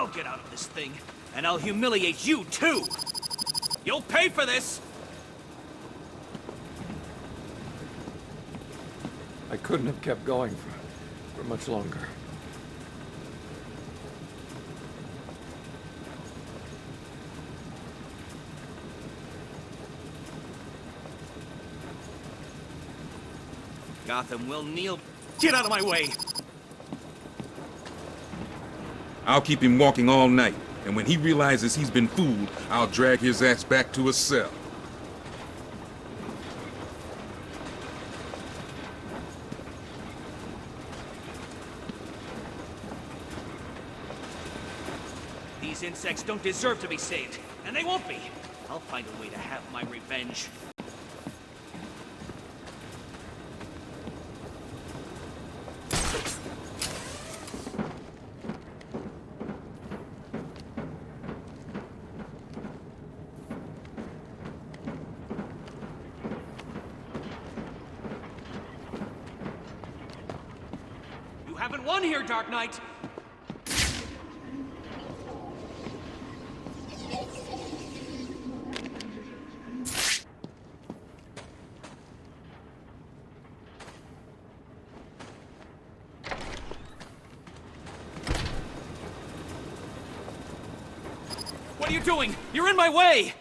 get out of this thing, and I'll humiliate you too! You'll pay for this! I couldn't have kept going for much longer. Gotham will kneel. Get out of my way! I'll keep him walking all night, and when he realizes he's been fooled, I'll drag his ass back to his cell. These insects don't deserve to be saved, and they won't be. I'll find a way to have my revenge. You haven't won here, Dark Knight! What are you doing? You're in my way!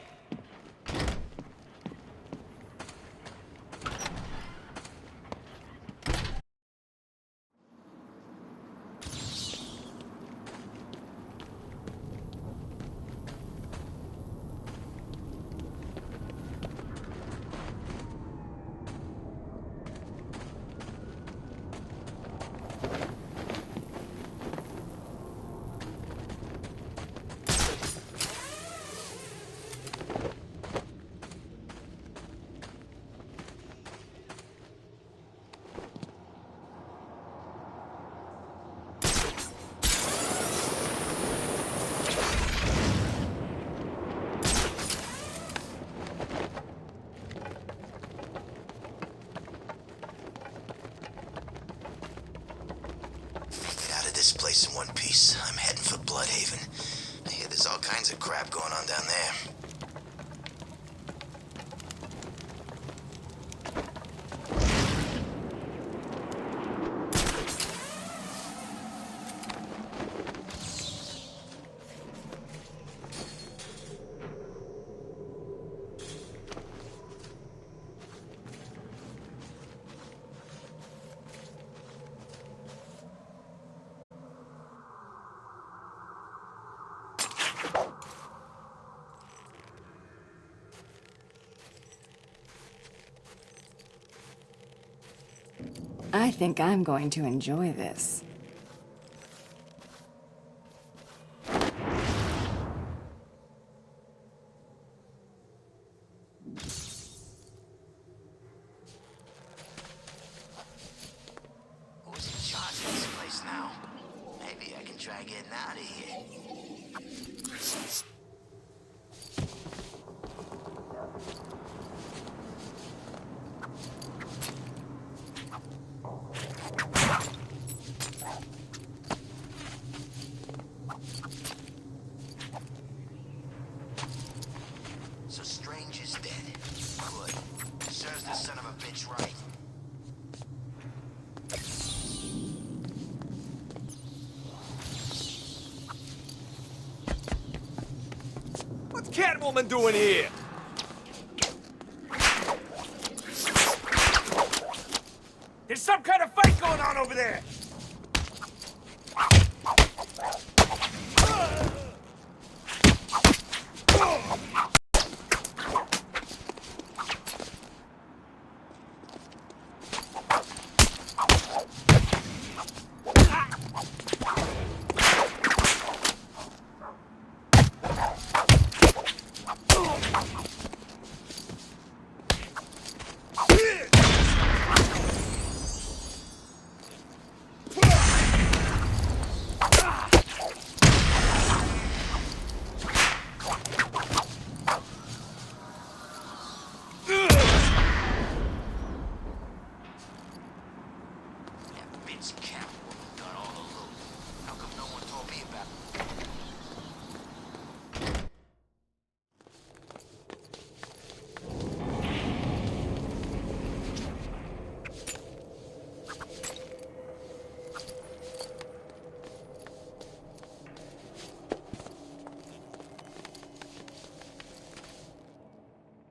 This place in one piece. I'm heading for Bloodhaven. I hear there's all kinds of crap going on down there. I think I'm going to enjoy this. Who's in charge of this place now? Maybe I can try getting out of here. So Strange is dead. Good. Serves the son of a bitch right. What's Catwoman doing here? There's some kind of fight going on over there!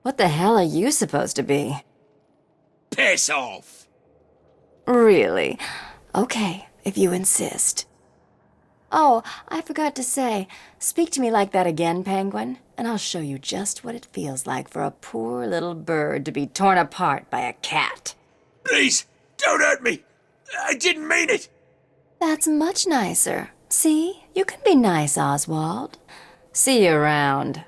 What the hell are you supposed to be? Piss off! Really? Okay, if you insist. Oh, I forgot to say, speak to me like that again, Penguin, and I'll show you just what it feels like for a poor little bird to be torn apart by a cat. Please, don't hurt me! I didn't mean it! That's much nicer. See? You can be nice, Oswald. See you around.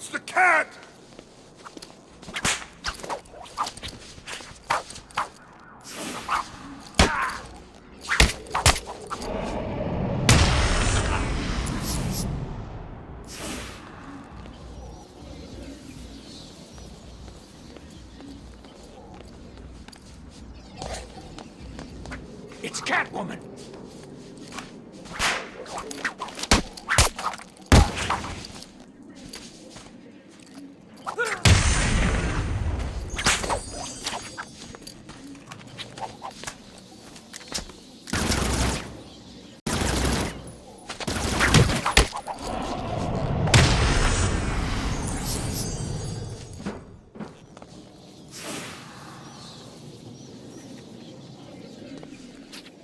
It's the cat! It's Catwoman!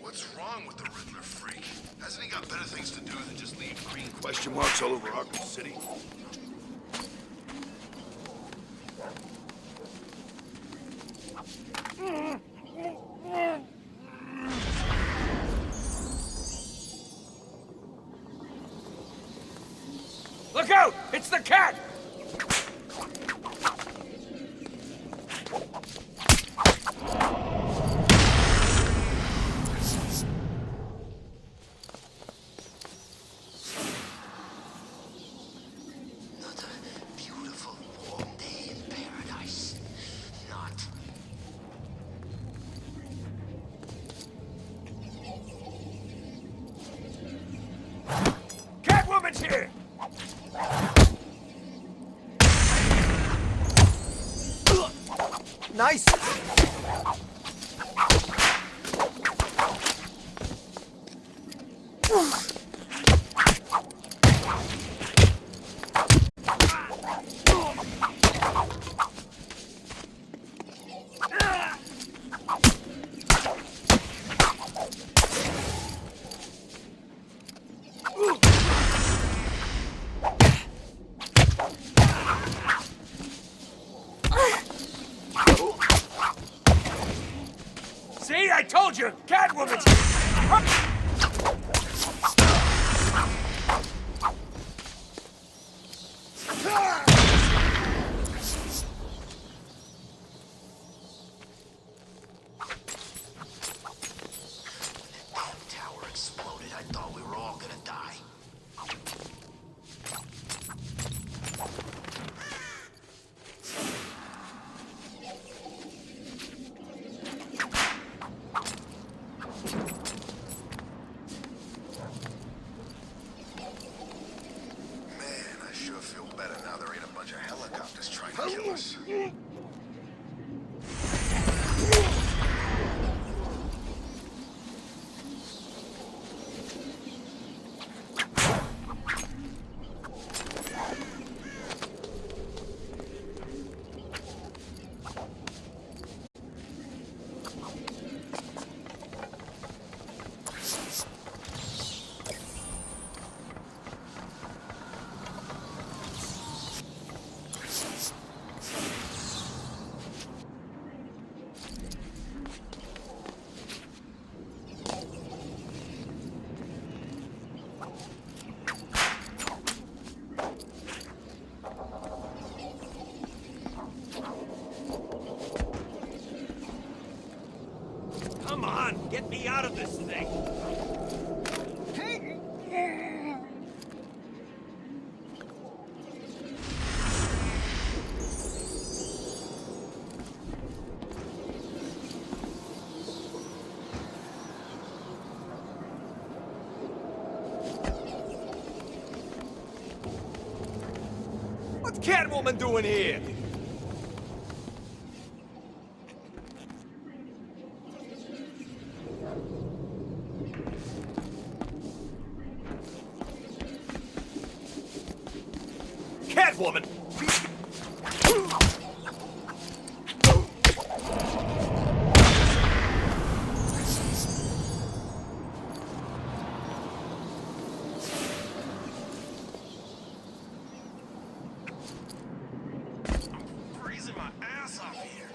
What's wrong with the Riddler freak? Hasn't he got better things to do than just leave green question marks all over Arkham City? Look out! It's the cat! Another beautiful warm day in paradise. Not. Catwoman's here! Nice! See, I told you! Catwoman's here! Damn tower exploded. I thought we were all gonna die. Man, I sure feel better now there ain't a bunch of helicopters trying to kill us. Come on, get me out of this thing! What's Catwoman doing here? Catwoman! Freezing my ass off here.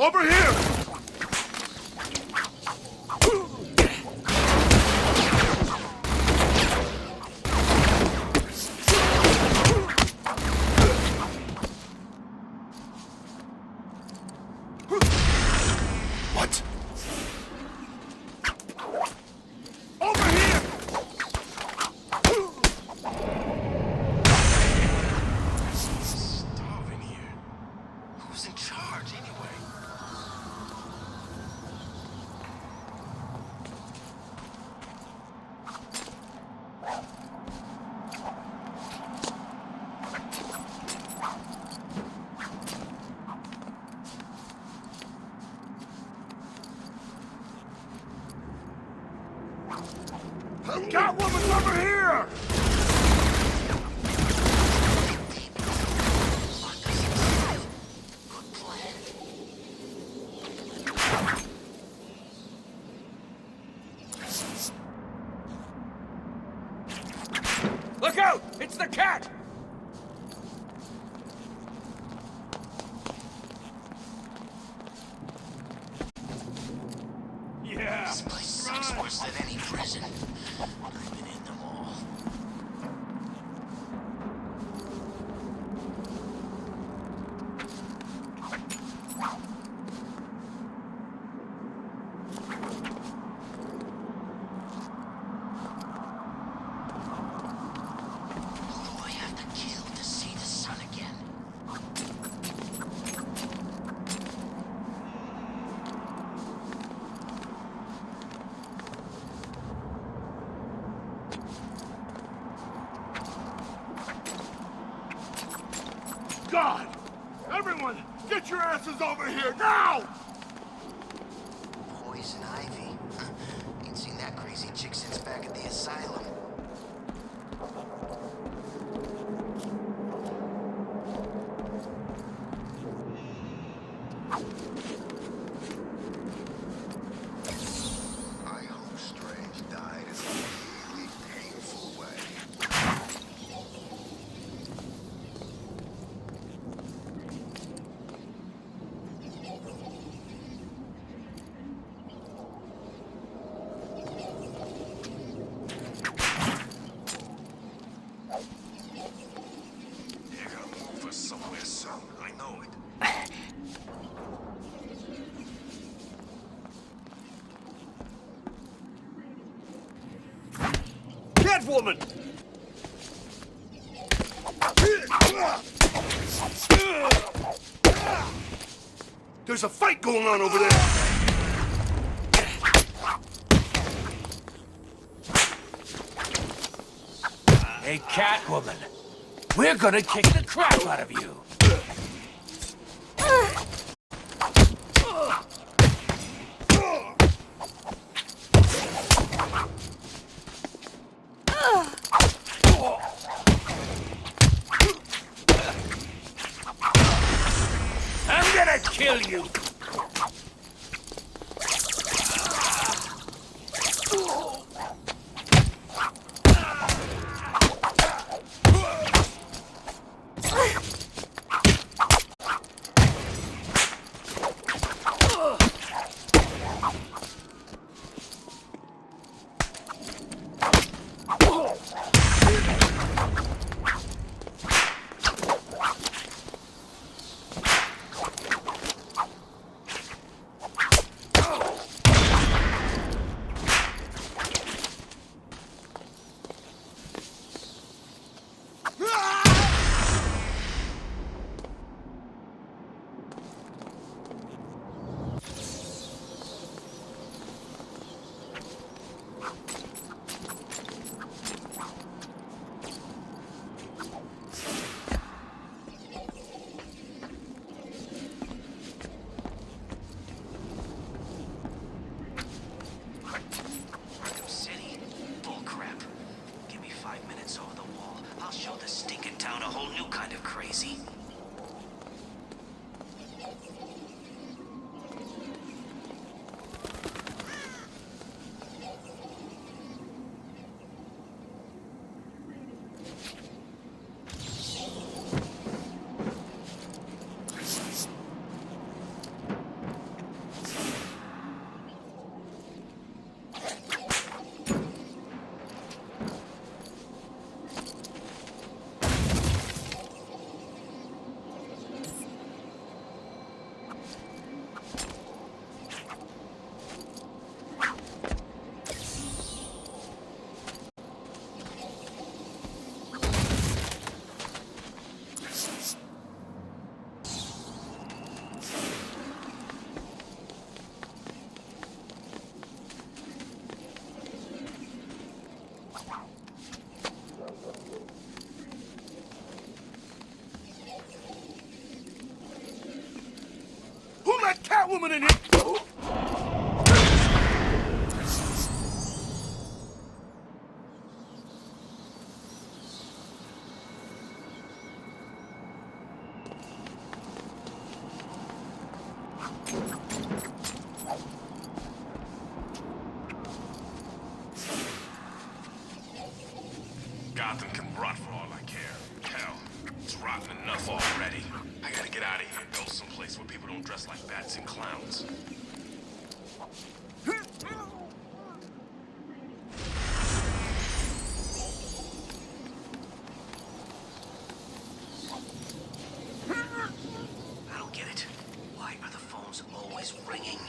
Over here! What? Over here! Starving here. Who's in charge anyway? Catwoman's over here! Good plan. Look out! It's the cat! Yeah! This place sucks worse than any prison. I've been in them all. Who do I have to kill to see the sun again? God! Everyone, get your asses over here now! Poison ivy. Ain't seen that crazy chick since back at the asylum. I hope Strange died in a really painful way. You're gonna move us somewhere soon. I know it. Catwoman! There's a fight going on over there! Hey, Catwoman. We're gonna kick the crap out of you. I'm gonna kill you. Catwoman in here! Gotham can rot for all I care. Hell, it's rotten enough already. I gotta get out of here, go someplace where people don't dress like bats and clowns. I don't get it. Why are the phones always ringing?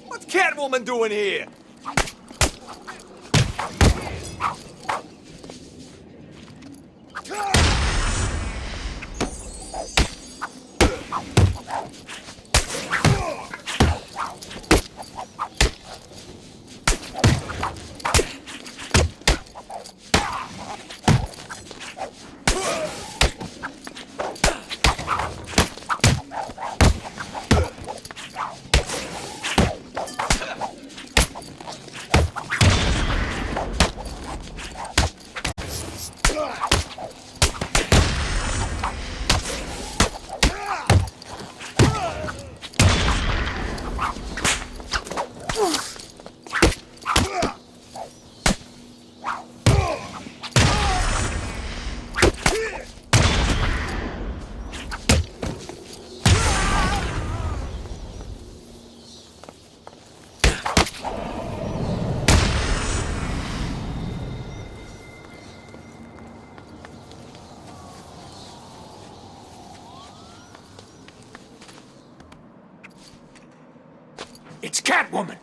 What's Catwoman doing here? It's Catwoman!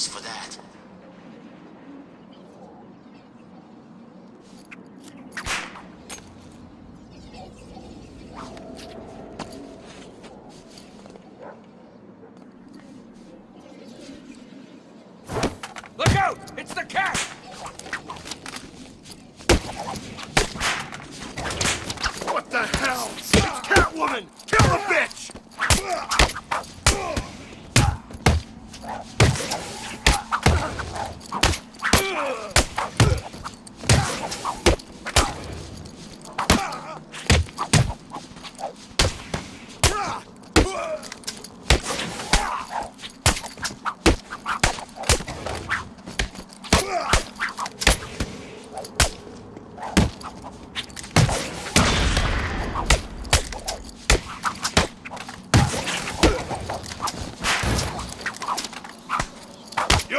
For that. Look out! It's the cat! What the hell? It's Catwoman! Kill the bitch!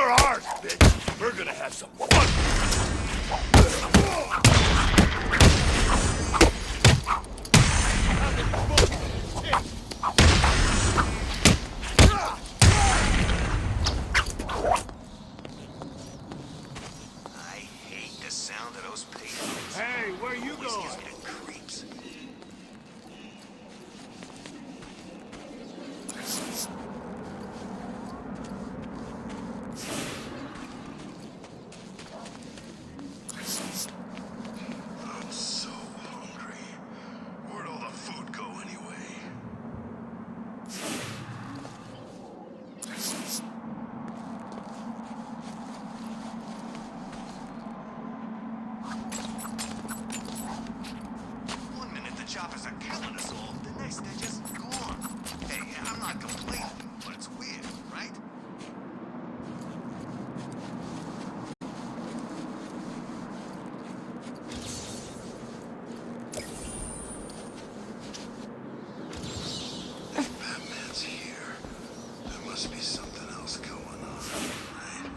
You're ours, bitch. We're gonna have some fun. I hate the sound of those payphones. Hey, where you Always going? gives me the creeps. I'm so hungry. Where'd all the food go anyway? One minute the choppers are killing us all, the next they're just gone. Hey, I'm not complaining, but it's weird, right? If Batman's here, there must be something else going on, right?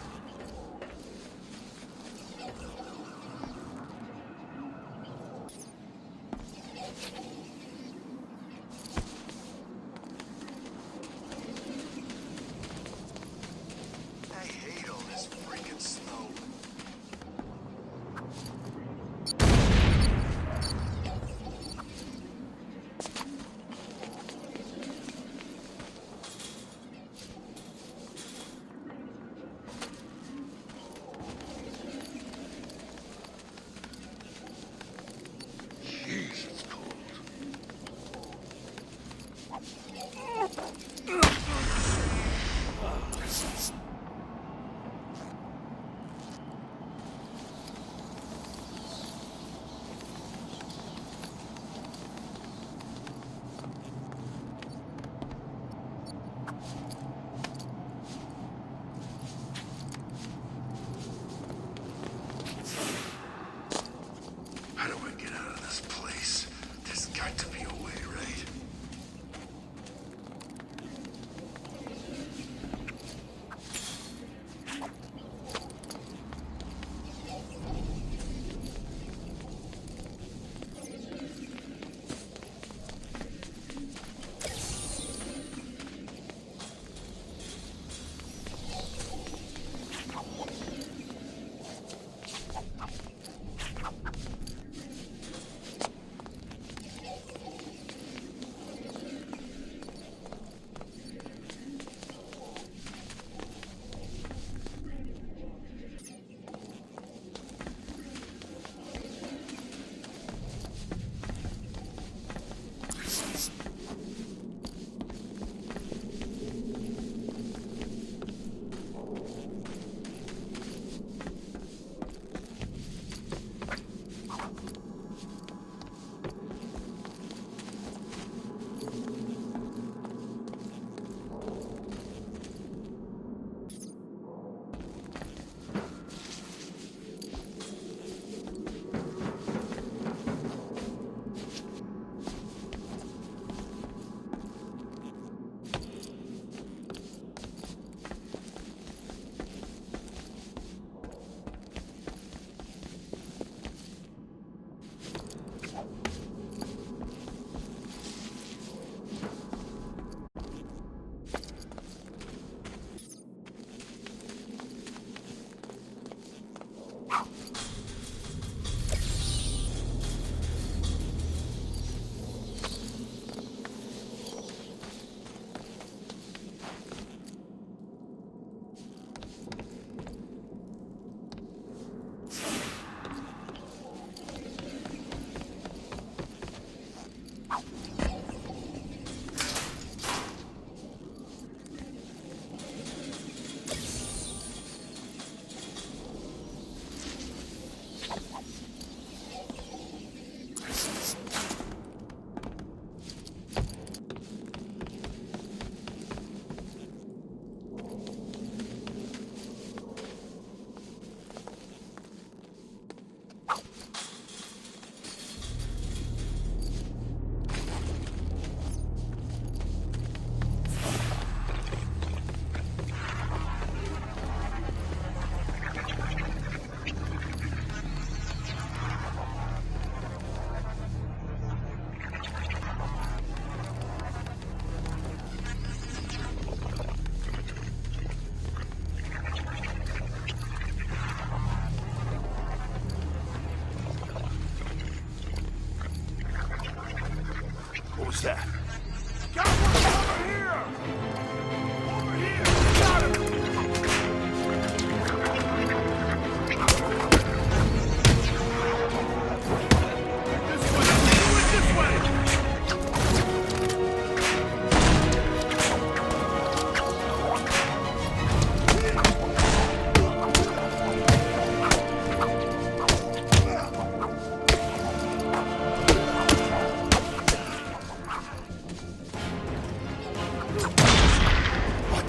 that? Got one over here! Over here! Got him! This way! Do it this way! What?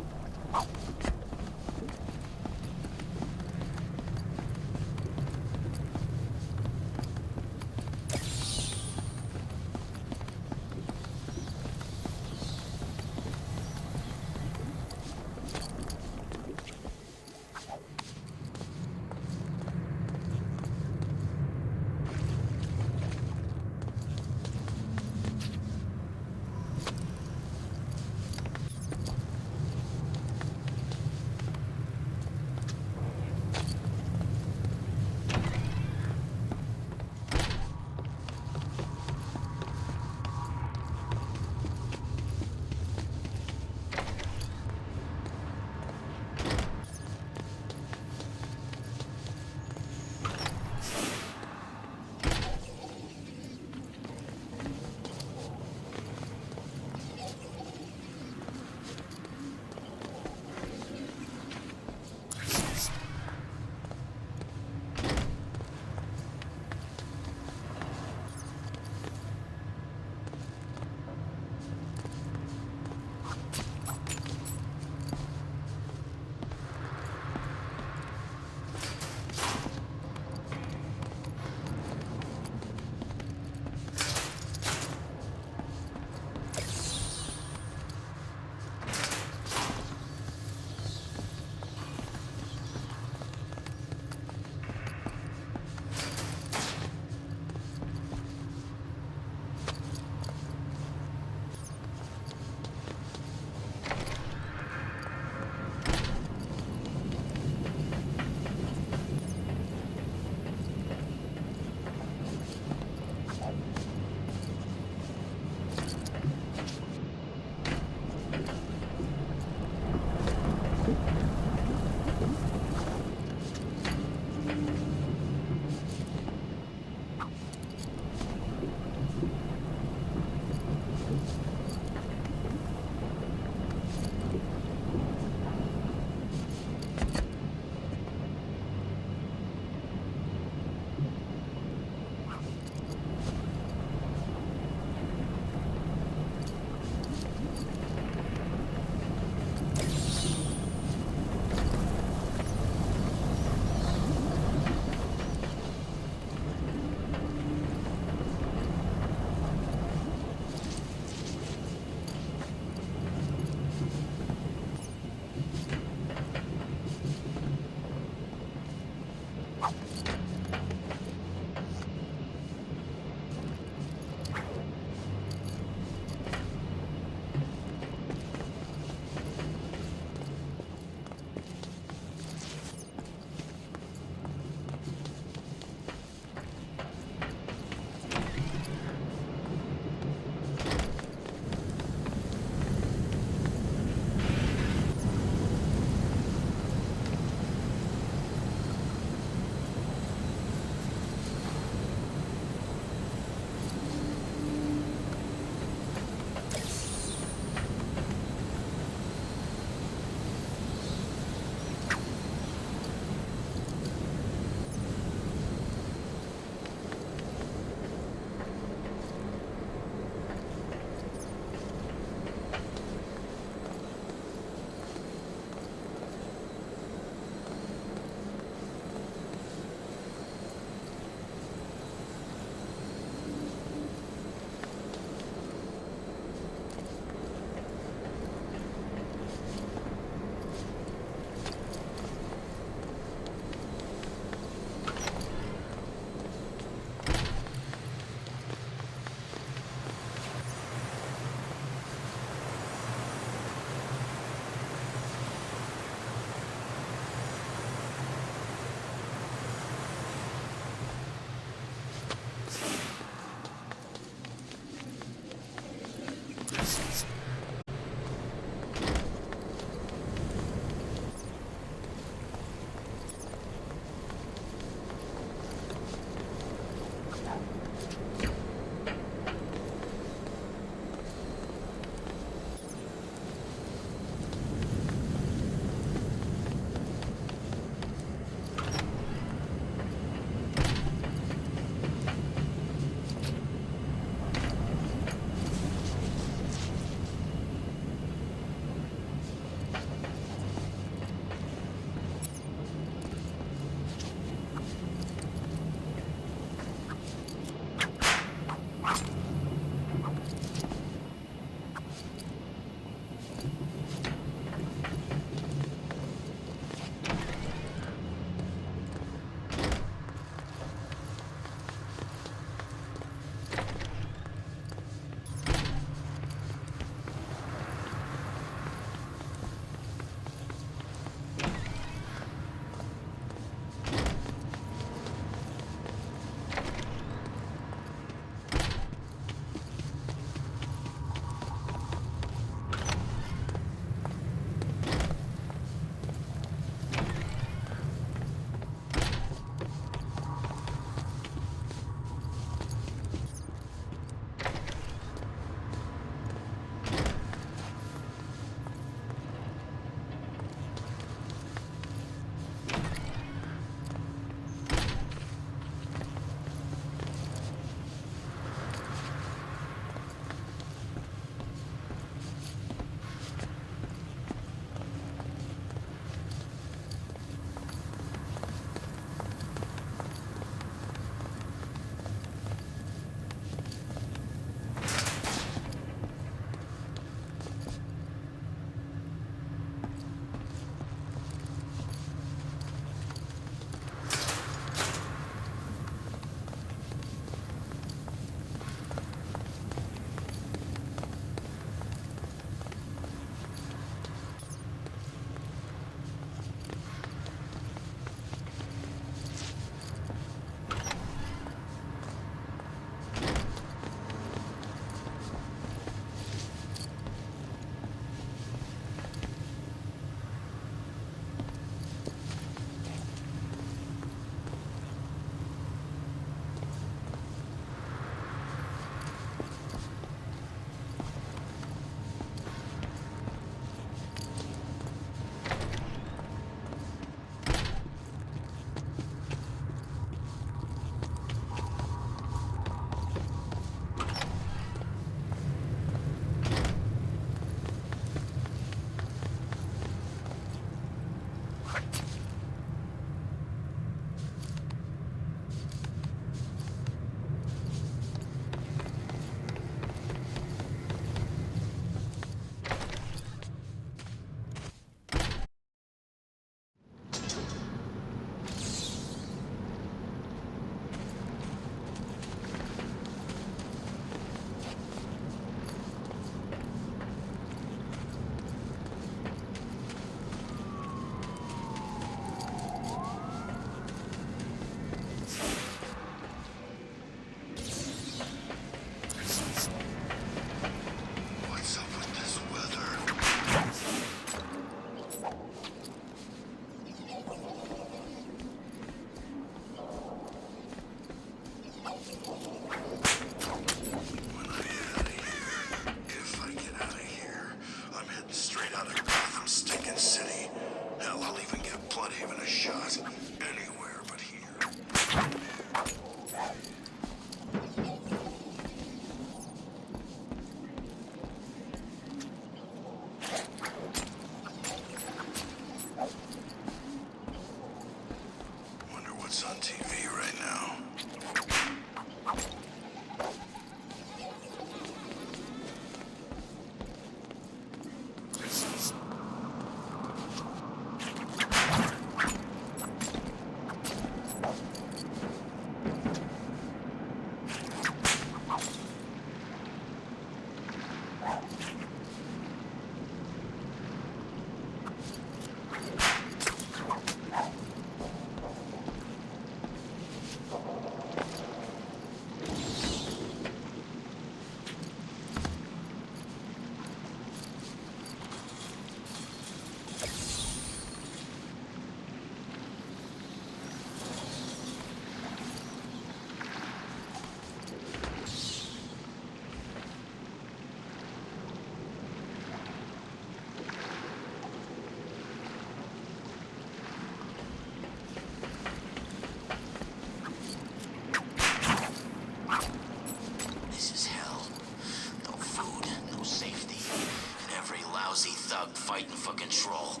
thug fighting for control.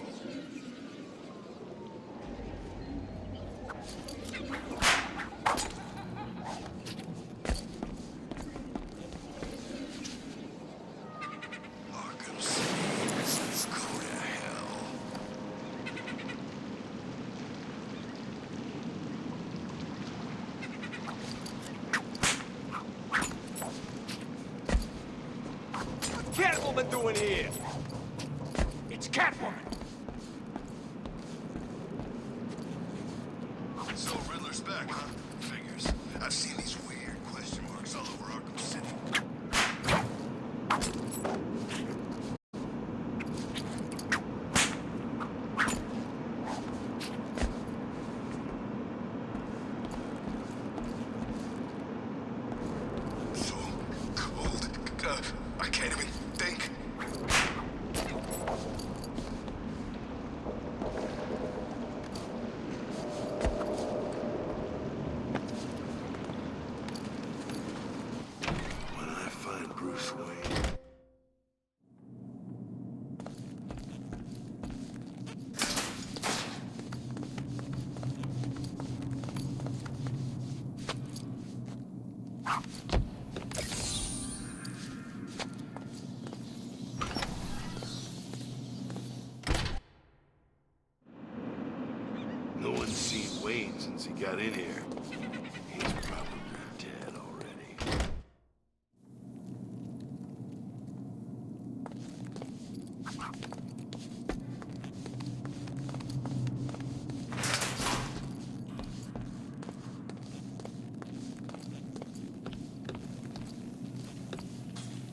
Arkham City, let's go to hell. What's Catwoman doing here? It's Catwoman! So Riddler's back, huh? Figures. I've seen these weird question marks all over Arkham City. So cold. I can't even think. When I find Bruce Wayne. No one's seen Wayne since he got in here. He's probably dead already.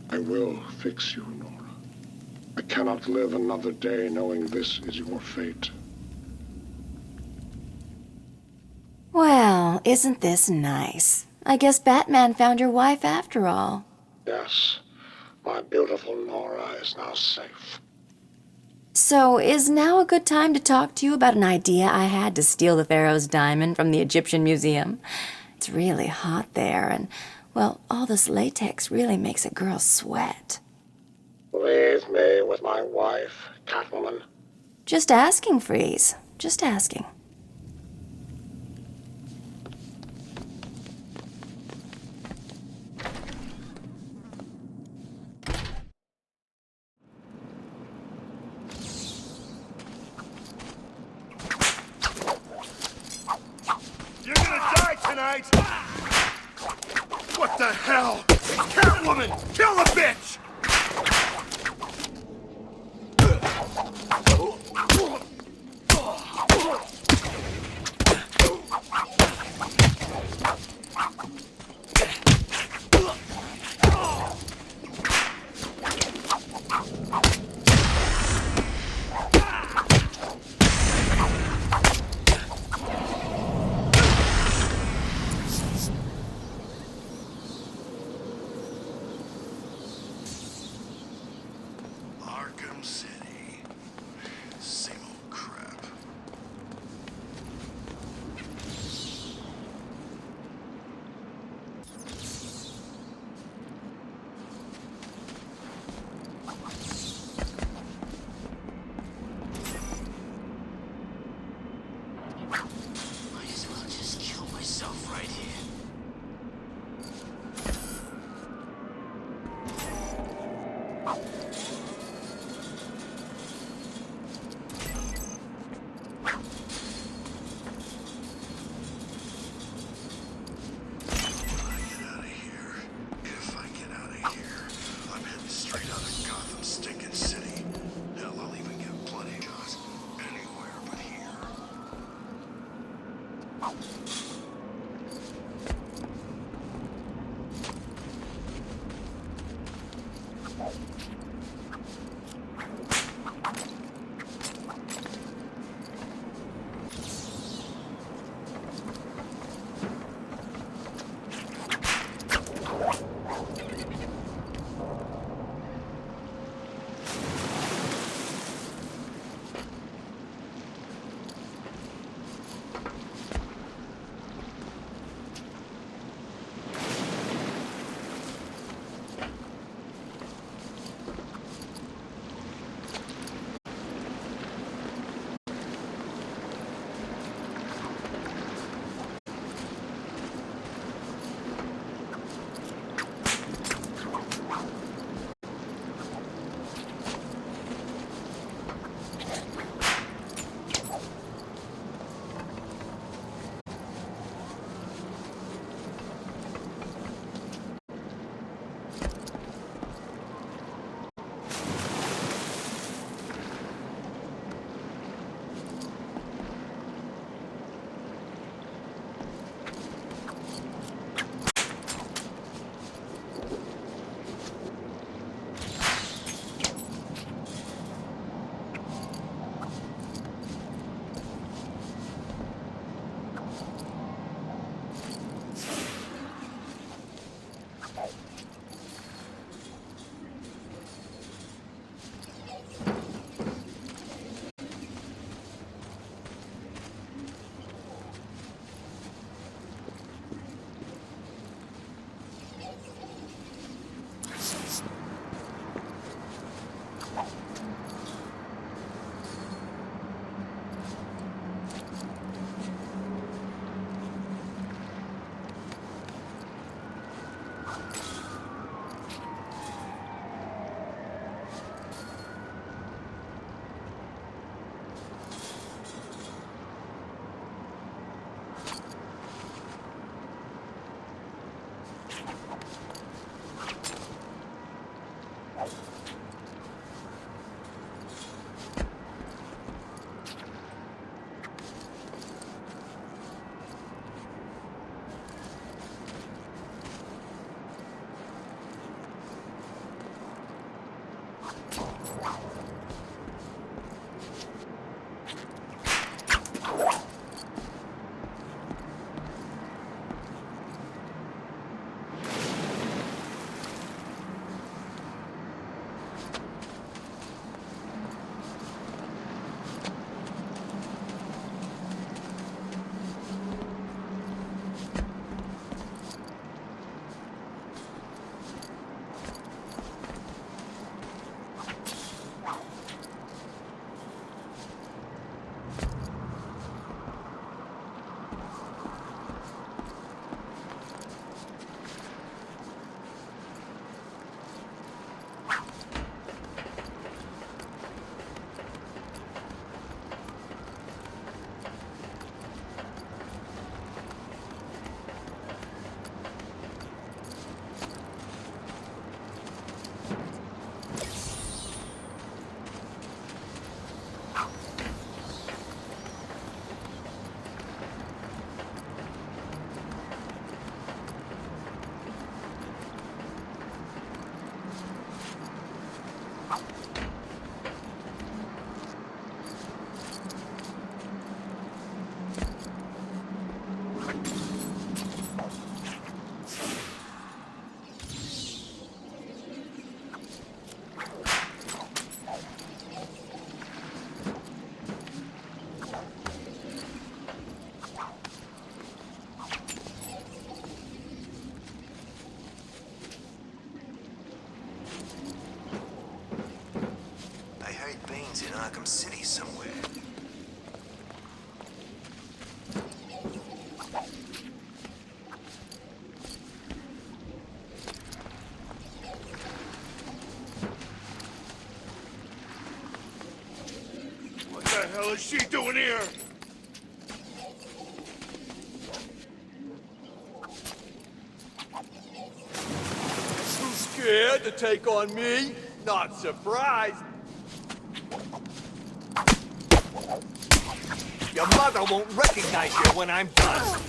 I will fix you, Nora. I cannot live another day knowing this is your fate. Well, isn't this nice? I guess Batman found your wife after all. Yes, my beautiful Nora is now safe. So, is now a good time to talk to you about an idea I had to steal the Pharaoh's diamond from the Egyptian Museum? It's really hot there, and, well, all this latex really makes a girl sweat. Leave me with my wife, Catwoman. Just asking, Freeze. Just asking. You're gonna die tonight! What the hell? Catwoman! Kill the bitch! Arkham City. Same old crap. Might as well just kill myself right here. In Arkham City somewhere. What the hell is she doing here? Too scared to take on me? Not surprised. Your mother won't recognize you when I'm done.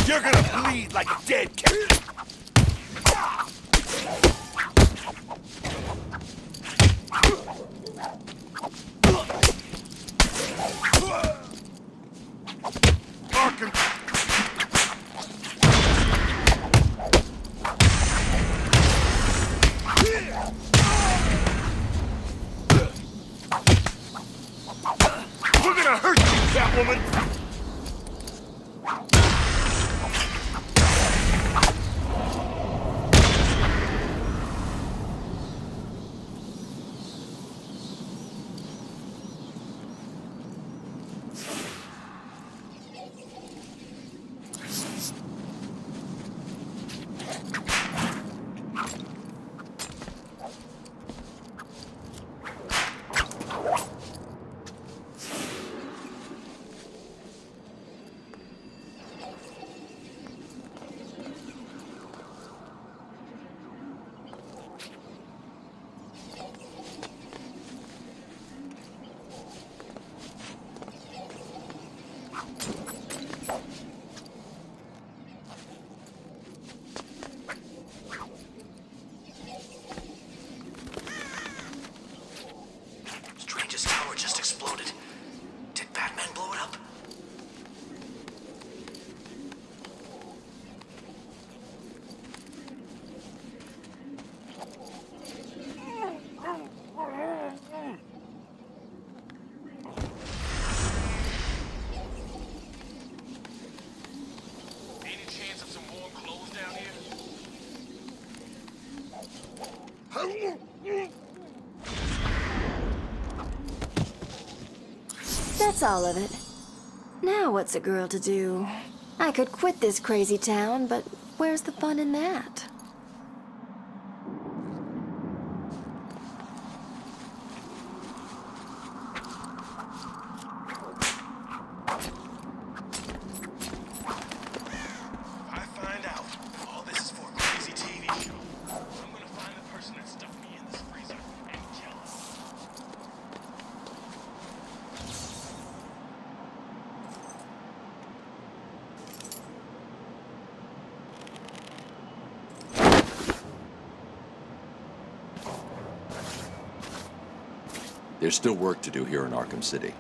You're gonna bleed like a dead cat. Arkham. We're gonna hurt you, Catwoman. Strange's tower just exploded. Did Batman blow it up? Any chance of some warm clothes down here? That's all of it. Now what's a girl to do? I could quit this crazy town, but where's the fun in that? There's still work to do here in Arkham City.